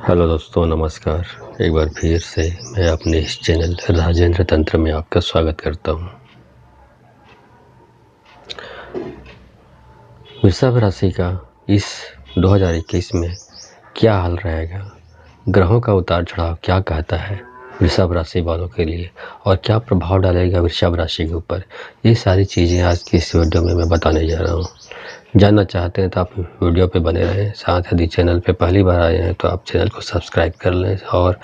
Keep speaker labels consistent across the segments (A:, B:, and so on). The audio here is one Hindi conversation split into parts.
A: हेलो दोस्तों, नमस्कार। एक बार फिर से मैं अपने इस चैनल राजेंद्र तंत्र में आपका स्वागत करता हूँ। वृषभ राशि का इस 2021 में क्या हाल रहेगा, ग्रहों का उतार चढ़ाव क्या कहता है वृषभ राशि वालों के लिए और क्या प्रभाव डालेगा वृषभ राशि के ऊपर, ये सारी चीज़ें आज की इस वीडियो में मैं बताने जा रहा हूँ। जानना चाहते हैं तो आप वीडियो पे बने रहें। साथ यदि चैनल पे पहली बार आए हैं तो आप चैनल को सब्सक्राइब कर लें और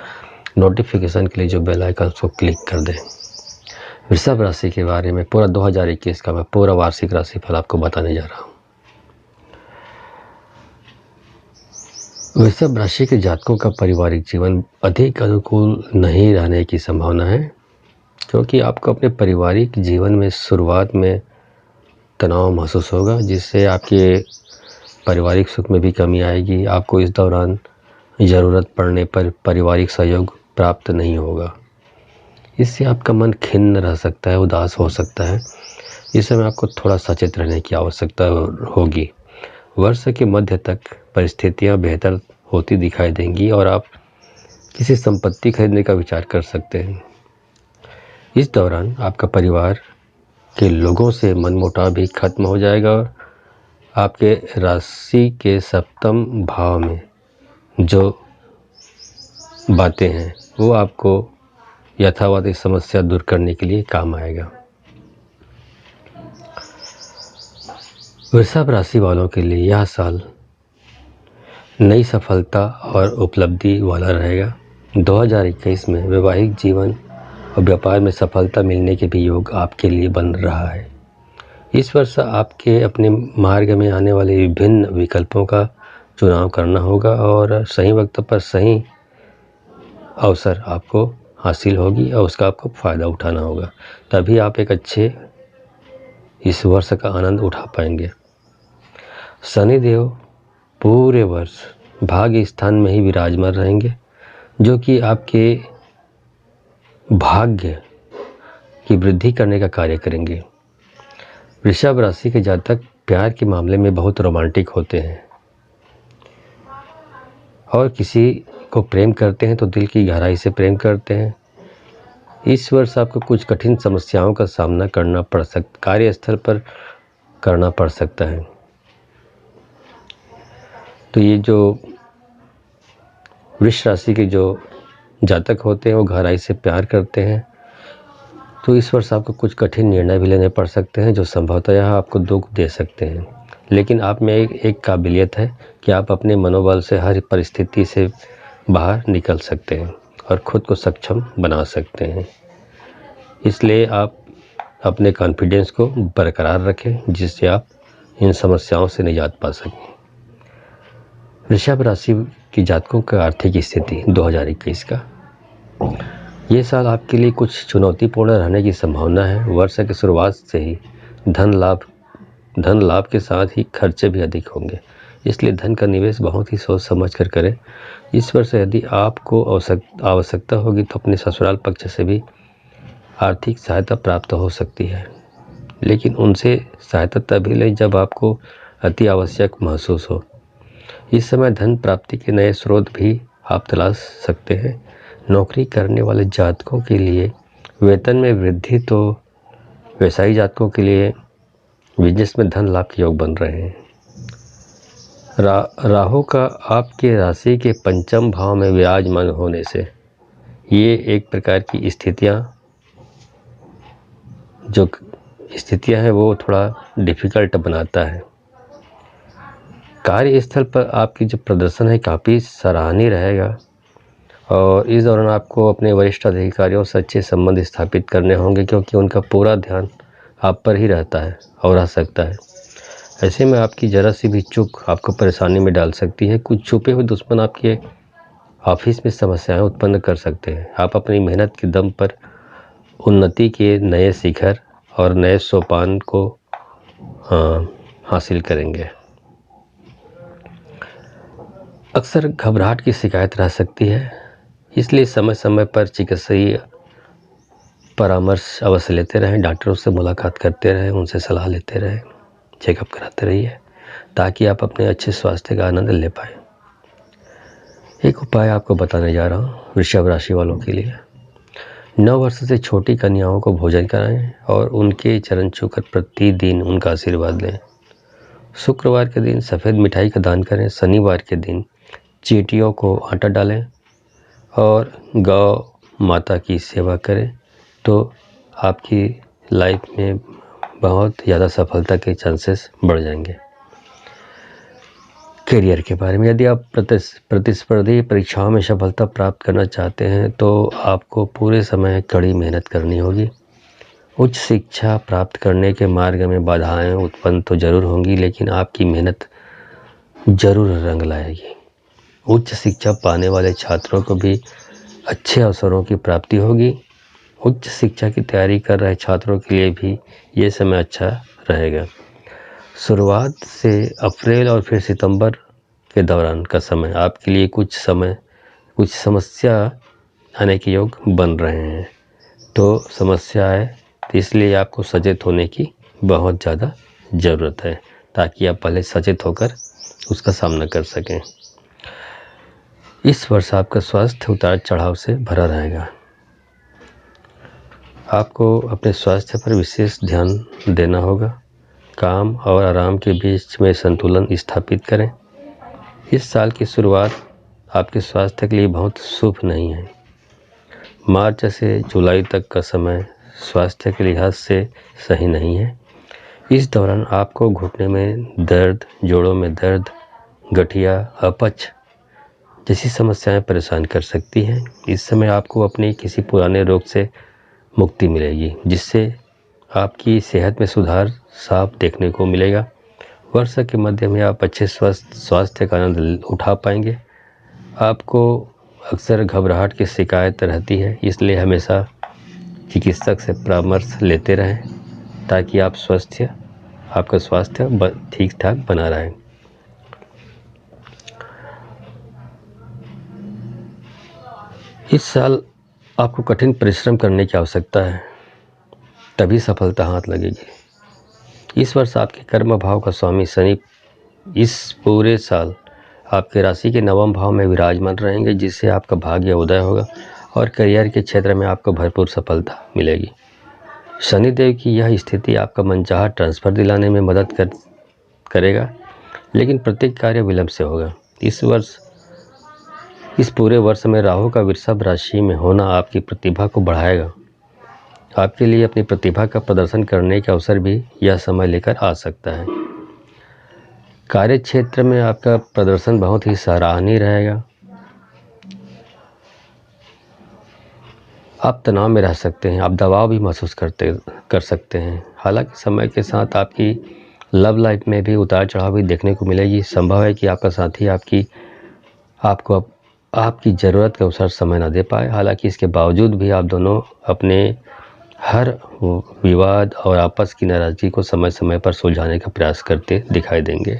A: नोटिफिकेशन के लिए जो बेल आइकन को क्लिक कर दें। वृषभ राशि के बारे में पूरा 2021 का मैं पूरा वार्षिक राशिफल आपको बताने जा रहा हूँ। वृषभ राशि के जातकों का पारिवारिक जीवन अधिक अनुकूल नहीं रहने की संभावना है, क्योंकि आपको अपने पारिवारिक जीवन में शुरुआत में तनाव महसूस होगा, जिससे आपके पारिवारिक सुख में भी कमी आएगी। आपको इस दौरान ज़रूरत पड़ने पर पारिवारिक सहयोग प्राप्त नहीं होगा। इससे आपका मन खिन्न रह सकता है, उदास हो सकता है। इस समय आपको थोड़ा सचेत रहने की आवश्यकता होगी। वर्ष के मध्य तक परिस्थितियां बेहतर होती दिखाई देंगी और आप किसी संपत्ति खरीदने का विचार कर सकते हैं। इस दौरान आपका परिवार के लोगों से मनमुटाव भी खत्म हो जाएगा और आपके राशि के सप्तम भाव में जो बातें हैं वो आपको यथावत समस्या दूर करने के लिए काम आएगा। वृषभ राशि वालों के लिए यह साल नई सफलता और उपलब्धि वाला रहेगा। 2021 में वैवाहिक जीवन और व्यापार में सफलता मिलने के भी योग आपके लिए बन रहा है। इस वर्ष आपके अपने मार्ग में आने वाले विभिन्न विकल्पों का चुनाव करना होगा और सही वक्त पर सही अवसर आपको हासिल होगी और उसका आपको फ़ायदा उठाना होगा, तभी आप एक अच्छे इस वर्ष का आनंद उठा पाएंगे। शनिदेव पूरे वर्ष भाग्य स्थान में ही विराजमान रहेंगे, जो कि आपके भाग्य की वृद्धि करने का कार्य करेंगे। वृषभ राशि के जातक प्यार के मामले में बहुत रोमांटिक होते हैं और किसी को प्रेम करते हैं तो दिल की गहराई से प्रेम करते हैं। इस वर्ष आपको कुछ कठिन समस्याओं का सामना करना पड़ सकता, कार्यस्थल पर करना पड़ सकता है। तो ये जो वृष राशि के जो जातक होते हैं वो गहराई से प्यार करते हैं, तो इस वर्ष आपको कुछ कठिन निर्णय भी लेने पड़ सकते हैं जो संभवतः आपको दुख दे सकते हैं। लेकिन आप में एक काबिलियत है कि आप अपने मनोबल से हर परिस्थिति से बाहर निकल सकते हैं और ख़ुद को सक्षम बना सकते हैं। इसलिए आप अपने कॉन्फिडेंस को बरकरार रखें, जिससे आप इन समस्याओं से निजात पा सकें। वृषभ राशि की जातकों का आर्थिक स्थिति 2021 का ये साल आपके लिए कुछ चुनौतीपूर्ण रहने की संभावना है। वर्ष की शुरुआत से ही धन लाभ के साथ ही खर्चे भी अधिक होंगे, इसलिए धन का निवेश बहुत ही सोच समझ कर करें। इस वर्ष यदि आपको आवश्यकता होगी तो अपने ससुराल पक्ष से भी आर्थिक सहायता प्राप्त हो सकती है, लेकिन उनसे सहायता तभी लें जब आपको अति आवश्यक महसूस हो। इस समय धन प्राप्ति के नए स्रोत भी आप तलाश सकते हैं। नौकरी करने वाले जातकों के लिए वेतन में वृद्धि तो व्यवसायी जातकों के लिए बिजनेस में धन लाभ के योग बन रहे हैं। राहु का आपके राशि के पंचम भाव में विराजमान होने से ये एक प्रकार की स्थितियां हैं वो थोड़ा डिफ़िकल्ट बनाता है। कार्यस्थल पर आपकी जो प्रदर्शन है काफ़ी सराहनीय रहेगा और इस दौरान आपको अपने वरिष्ठ अधिकारियों से अच्छे संबंध स्थापित करने होंगे, क्योंकि उनका पूरा ध्यान आप पर ही रहता है और रह सकता है। ऐसे में आपकी ज़रा सी भी चूक आपको परेशानी में डाल सकती है। कुछ छुपे हुए दुश्मन आपके ऑफिस में समस्याएं उत्पन्न कर सकते हैं। आप अपनी मेहनत के दम पर उन्नति के नए शिखर और नए सोपान को हासिल करेंगे। अक्सर घबराहट की शिकायत रह सकती है, इसलिए समय समय पर चिकित्सकीय परामर्श अवश्य लेते रहें। डॉक्टरों से मुलाकात करते रहें, उनसे सलाह लेते रहें, चेकअप कराते रहिए ताकि आप अपने अच्छे स्वास्थ्य का आनंद ले पाएँ। एक उपाय आपको बताने जा रहा हूँ वृषभ राशि वालों के लिए। 9 वर्ष से छोटी कन्याओं को भोजन कराएं और उनके चरण छूकर प्रतिदिन उनका आशीर्वाद लें। शुक्रवार के दिन सफ़ेद मिठाई का दान करें। शनिवार के दिन चींटियों को आटा डालें और गौ माता की सेवा करें तो आपकी लाइफ में बहुत ज़्यादा सफलता के चांसेस बढ़ जाएंगे। करियर के बारे में, यदि आप प्रतिस्पर्धी परीक्षाओं में सफलता प्राप्त करना चाहते हैं तो आपको पूरे समय कड़ी मेहनत करनी होगी। उच्च शिक्षा प्राप्त करने के मार्ग में बाधाएं उत्पन्न तो जरूर होंगी, लेकिन आपकी मेहनत जरूर रंग लाएगी। उच्च शिक्षा पाने वाले छात्रों को भी अच्छे अवसरों की प्राप्ति होगी। उच्च शिक्षा की तैयारी कर रहे छात्रों के लिए भी ये समय अच्छा रहेगा। शुरुआत से अप्रैल और फिर सितंबर के दौरान का समय आपके लिए कुछ समस्या आने के योग बन रहे हैं। तो समस्या है, तो इसलिए आपको सचेत होने की बहुत ज़्यादा ज़रूरत है ताकि आप पहले सचेत होकर उसका सामना कर सकें। इस वर्ष आपका स्वास्थ्य उतार चढ़ाव से भरा रहेगा। आपको अपने स्वास्थ्य पर विशेष ध्यान देना होगा। काम और आराम के बीच में संतुलन स्थापित करें। इस साल की शुरुआत आपके स्वास्थ्य के लिए बहुत शुभ नहीं है। मार्च से जुलाई तक का समय स्वास्थ्य के लिहाज से सही नहीं है। इस दौरान आपको घुटने में दर्द, जोड़ों में दर्द, गठिया, अपच जैसी समस्याएं परेशान कर सकती हैं। इस समय आपको अपने किसी पुराने रोग से मुक्ति मिलेगी, जिससे आपकी सेहत में सुधार साफ देखने को मिलेगा। वर्ष के मध्य में आप अच्छे स्वास्थ्य का आनंद उठा पाएंगे। आपको अक्सर घबराहट की शिकायत रहती है, इसलिए हमेशा चिकित्सक से परामर्श लेते रहें ताकि आपका स्वास्थ्य ठीक ठाक बना रहे। इस साल आपको कठिन परिश्रम करने की आवश्यकता है, तभी सफलता हाथ लगेगी। इस वर्ष आपके कर्म भाव का स्वामी शनि इस पूरे साल आपके राशि के 9वें भाव में विराजमान रहेंगे, जिससे आपका भाग्य उदय होगा और करियर के क्षेत्र में आपको भरपूर सफलता मिलेगी। शनिदेव की यह स्थिति आपका मनचाहा ट्रांसफर दिलाने में मदद करेगा, लेकिन प्रत्येक कार्य विलंब से होगा। इस पूरे वर्ष में राहु का वृषभ राशि में होना आपकी प्रतिभा को बढ़ाएगा। आपके लिए अपनी प्रतिभा का प्रदर्शन करने के अवसर भी यह समय लेकर आ सकता है। कार्य क्षेत्र में आपका प्रदर्शन बहुत ही सराहनीय रहेगा। आप तनाव में रह सकते हैं, आप दबाव भी महसूस कर सकते हैं। हालांकि समय के साथ आपकी लव लाइफ में भी उतार चढ़ाव भी देखने को मिलेगी। संभव है कि आपका साथी आपको आपकी ज़रूरत के अनुसार समय ना दे पाए। हालांकि इसके बावजूद भी आप दोनों अपने हर विवाद और आपस की नाराज़गी को समय समय पर सुलझाने का प्रयास करते दिखाई देंगे।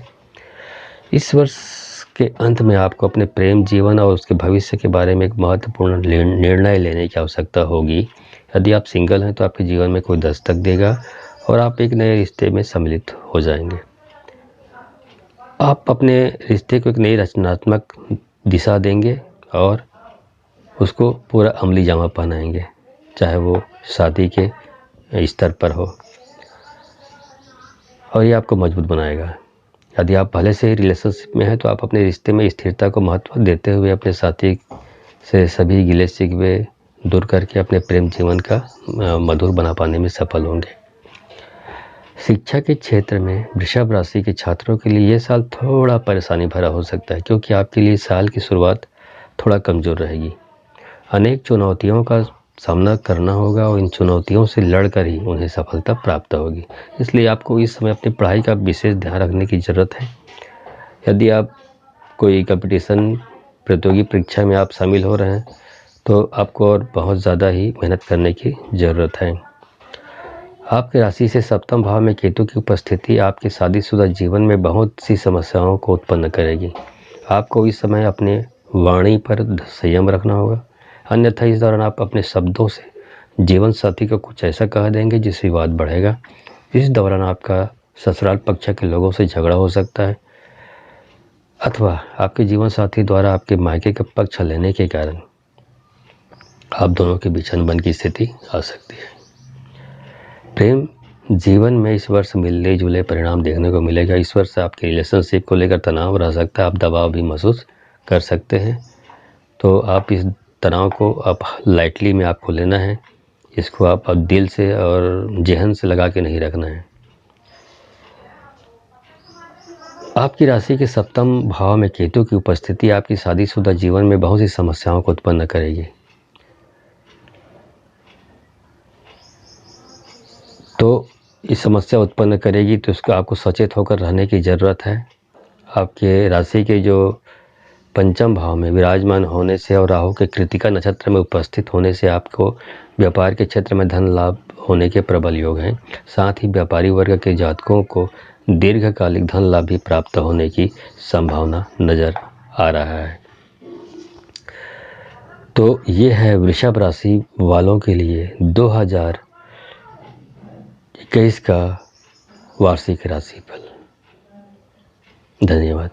A: इस वर्ष के अंत में आपको अपने प्रेम जीवन और उसके भविष्य के बारे में एक महत्वपूर्ण निर्णय लेने की आवश्यकता होगी। यदि आप सिंगल हैं तो आपके जीवन में कोई दस्तक देगा और आप एक नए रिश्ते में सम्मिलित हो जाएंगे। आप अपने रिश्ते को एक नई रचनात्मक दिशा देंगे और उसको पूरा अमली जामा पहनाएंगे, चाहे वो शादी के स्तर पर हो, और ये आपको मजबूत बनाएगा। यदि आप पहले से ही रिलेशनशिप में हैं तो आप अपने रिश्ते में स्थिरता को महत्व देते हुए अपने साथी से सभी गिले शिकवे दूर करके अपने प्रेम जीवन का मधुर बना पाने में सफल होंगे। शिक्षा के क्षेत्र में वृषभ राशि के छात्रों के लिए यह साल थोड़ा परेशानी भरा हो सकता है, क्योंकि आपके लिए साल की शुरुआत थोड़ा कमज़ोर रहेगी। अनेक चुनौतियों का सामना करना होगा और इन चुनौतियों से लड़कर ही उन्हें सफलता प्राप्त होगी। इसलिए आपको इस समय अपनी पढ़ाई का विशेष ध्यान रखने की ज़रूरत है। यदि आप कोई कंपटीशन प्रतियोगी परीक्षा में आप शामिल हो रहे हैं तो आपको और बहुत ज़्यादा ही मेहनत करने की ज़रूरत है। आपके राशि से 7वें भाव में केतु की उपस्थिति आपके शादीशुदा जीवन में बहुत सी समस्याओं को उत्पन्न करेगी। आपको इस समय अपने वाणी पर संयम रखना होगा, अन्यथा इस दौरान आप अपने शब्दों से जीवन साथी को कुछ ऐसा कह देंगे जिससे विवाद बढ़ेगा। इस दौरान आपका ससुराल पक्ष के लोगों से झगड़ा हो सकता है। अथवा आपके जीवन साथी द्वारा आपके मायके का पक्ष लेने के कारण आप दोनों के बीच अनबन की स्थिति आ सकती है। प्रेम जीवन में इस वर्ष मिलने जुले परिणाम देखने को मिलेगा। इस वर्ष आपके रिलेशनशिप को लेकर तनाव रह सकता है, आप दबाव भी महसूस कर सकते हैं। तो आप इस तनाव को आप लाइटली में आपको लेना है, इसको आप अब दिल से और जहन से लगा के नहीं रखना है। आपकी राशि के सप्तम भाव में केतु की उपस्थिति आपकी शादीशुदा जीवन में बहुत सी समस्याओं को उत्पन्न करेगी। तो इस समस्या उत्पन्न करेगी तो उसको आपको सचेत होकर रहने की ज़रूरत है। आपके राशि के जो पंचम भाव में विराजमान होने से और राहु के कृतिका नक्षत्र में उपस्थित होने से आपको व्यापार के क्षेत्र में धन लाभ होने के प्रबल योग हैं। साथ ही व्यापारी वर्ग के जातकों को दीर्घकालिक धन लाभ भी प्राप्त होने की संभावना नज़र आ रहा है। तो ये है वृषभ राशि वालों के लिए 2021 का वार्षिक राशिफल। धन्यवाद।